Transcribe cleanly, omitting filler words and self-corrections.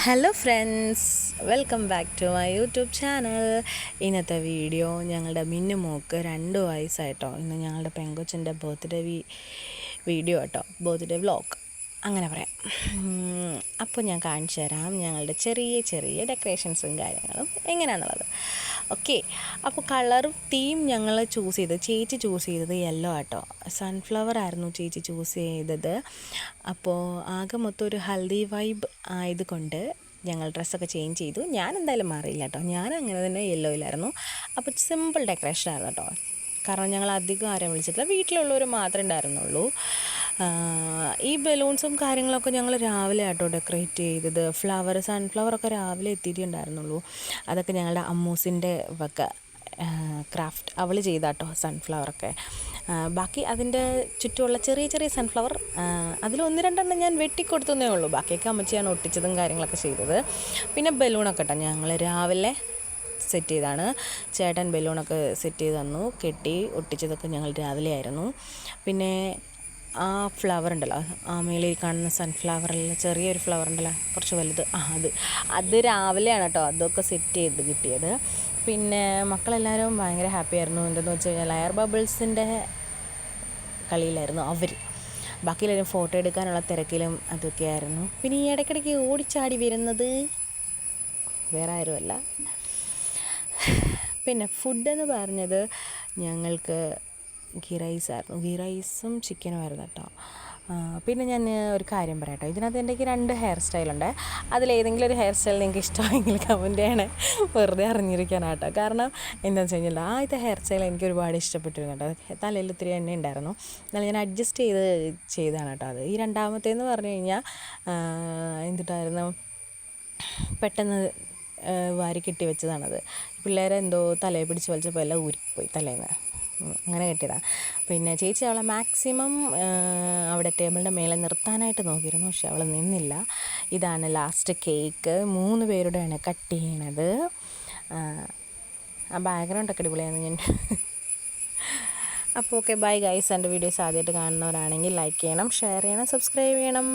Hello friends, welcome back to my YouTube channel. ഇന്നത്തെ video ഞങ്ങളുടെ മിന്നുമോക്ക് 2 വയസ്സായിട്ടോ. ഇന്ന് ഞങ്ങളുടെ പെങ്കൊച്ചിൻ്റെ വീഡിയോ കേട്ടോ, ബർത്ത്ഡേ വ്ളോഗ് അങ്ങനെ പറയാം. അപ്പോൾ ഞാൻ കാണിച്ചു തരാം ഞങ്ങളുടെ ചെറിയ ചെറിയ ഡെക്കറേഷൻസും കാര്യങ്ങളും എങ്ങനെയാണെന്നുള്ളത്. ഓക്കെ, അപ്പോൾ കളറും തീം ഞങ്ങൾ ചേച്ചി ചൂസ് ചെയ്തത് യെല്ലോ ആട്ടോ. സൺഫ്ലവർ ആയിരുന്നു ചേച്ചി ചൂസ് ചെയ്തത്. അപ്പോൾ ആകെ മൊത്തം ഒരു ഹൽദി വൈബ് ആയതുകൊണ്ട് ഞങ്ങൾ ഡ്രസ്സൊക്കെ ചേഞ്ച് ചെയ്തു. ഞാൻ എന്തായാലും മാറിയില്ല കേട്ടോ, ഞാൻ അങ്ങനെ തന്നെ യെല്ലോയിലായിരുന്നു. അപ്പോൾ സിമ്പിൾ ഡെക്കറേഷൻ ആയിരുന്നു കേട്ടോ. കാരണം ഞങ്ങൾ അധികം ആരെയും വിളിച്ചിട്ടില്ല, വീട്ടിലുള്ളവർ മാത്രമേ ഉണ്ടായിരുന്നുള്ളൂ. ഈ ബലൂൺസും കാര്യങ്ങളൊക്കെ ഞങ്ങൾ രാവിലെ ആട്ടോ ഡെക്കറേറ്റ് ചെയ്തത്. സൺഫ്ലവറൊക്കെ രാവിലെ എത്തിയിട്ടുണ്ടായിരുന്നുള്ളൂ. അതൊക്കെ ഞങ്ങളുടെ അമ്മൂസിൻ്റെ വക ക്രാഫ്റ്റ് അവൾ ചെയ്താട്ടോ സൺഫ്ലവറൊക്കെ. ബാക്കി അതിൻ്റെ ചുറ്റുമുള്ള ചെറിയ ചെറിയ സൺഫ്ലവർ അതിൽ 1-2 ഞാൻ വെട്ടിക്കൊടുത്തതേ ഉള്ളൂ. ബാക്കിയൊക്കെ അമ്മച്ചിയാണ് ഒട്ടിച്ചതും കാര്യങ്ങളൊക്കെ ചെയ്തത്. പിന്നെ ബലൂണൊക്കെ കേട്ടോ ഞങ്ങൾ രാവിലെ സെറ്റ് ചെയ്താണ്. ചേട്ടൻ ബലൂണൊക്കെ സെറ്റ് ചെയ്ത് തന്നു. കെട്ടി ഒട്ടിച്ചതൊക്കെ ഞങ്ങൾ രാവിലെ ആയിരുന്നു. പിന്നെ ആ ഫ്ലവർ ഉണ്ടല്ലോ, ആ മേളിൽ കാണുന്ന സൺഫ്ലവറിൽ ചെറിയൊരു ഫ്ലവർ ഉണ്ടല്ലോ, കുറച്ച് വലുത്, അത് രാവിലെയാണ് കേട്ടോ അതൊക്കെ സെറ്റ് ചെയ്ത് കിട്ടിയത്. പിന്നെ മക്കളെല്ലാവരും ഭയങ്കര ഹാപ്പി ആയിരുന്നു. എന്തെന്ന് വെച്ച് കഴിഞ്ഞാൽ എയർ ബബിൾസിൻ്റെ കളിയിലായിരുന്നു അവർ. ബാക്കിയെല്ലാവരും ഫോട്ടോ എടുക്കാനുള്ള തിരക്കിലും അതൊക്കെയായിരുന്നു. പിന്നെ ഈ ഇടയ്ക്കിടയ്ക്ക് ഓടിച്ചാടി വരുന്നത് വേറെ ആരുമല്ല. പിന്നെ ഫുഡെന്ന് പറഞ്ഞത് ഞങ്ങൾക്ക് ഗീ റൈസും ചിക്കനും ആയിരുന്നു കേട്ടോ. പിന്നെ ഞാൻ ഒരു കാര്യം പറയാം. ഇതിനകത്ത് എൻ്റെ 2 ഹെയർ സ്റ്റൈലുണ്ട്. അതിലേതെങ്കിലും ഒരു ഹെയർ സ്റ്റൈൽ നിങ്ങൾക്ക് ഇഷ്ടമായെങ്കിൽ കമൻറ്റ് ചെയ്യണേ, വെറുതെ അറിഞ്ഞിരിക്കാനാട്ടോ. കാരണം എന്താണെന്ന് വെച്ച് കഴിഞ്ഞാൽ ആദ്യത്തെ ഹെയർ സ്റ്റൈൽ എനിക്ക് ഒരുപാട് ഇഷ്ടപ്പെട്ടിരുന്നു കേട്ടോ. തലയിൽ ഒത്തിരി എണ്ണ ഉണ്ടായിരുന്നു, എന്നാലും ഞാൻ അഡ്ജസ്റ്റ് ചെയ്തതാണ് കേട്ടോ അത്. ഈ രണ്ടാമത്തേന്ന് പറഞ്ഞു കഴിഞ്ഞാൽ എന്തിട്ടായിരുന്നു, പെട്ടെന്ന് വാരി കെട്ടി വെച്ചതാണത്. പിള്ളേരെ എന്തോ തലയെ പിടിച്ച് വലിച്ചപ്പോൾ എല്ലാം ഊരിപ്പോയി തലേന്ന്, അങ്ങനെ കെട്ടിയതാണ്. പിന്നെ ചേച്ചി അവളെ മാക്സിമം അവിടെ ടേബിളിൻ്റെ മേലെ നിർത്താനായിട്ട് നോക്കിയിരുന്നു, പക്ഷെ അവൾ നിന്നില്ല. ഇതാണ് ലാസ്റ്റ് കേക്ക്. 3 പേരുടെയാണ് കട്ട് ചെയ്യണത്. ആ ബാക്ക്ഗ്രൗണ്ടൊക്കെ അടിപൊളിയാണ് ഞാൻ. അപ്പോൾ ഓക്കെ, ബൈ ഗൈസ്. എൻ്റെ വീഡിയോസ് ആദ്യമായിട്ട് കാണുന്നവരാണെങ്കിൽ ലൈക്ക് ചെയ്യണം, ഷെയർ ചെയ്യണം, സബ്സ്ക്രൈബ് ചെയ്യണം.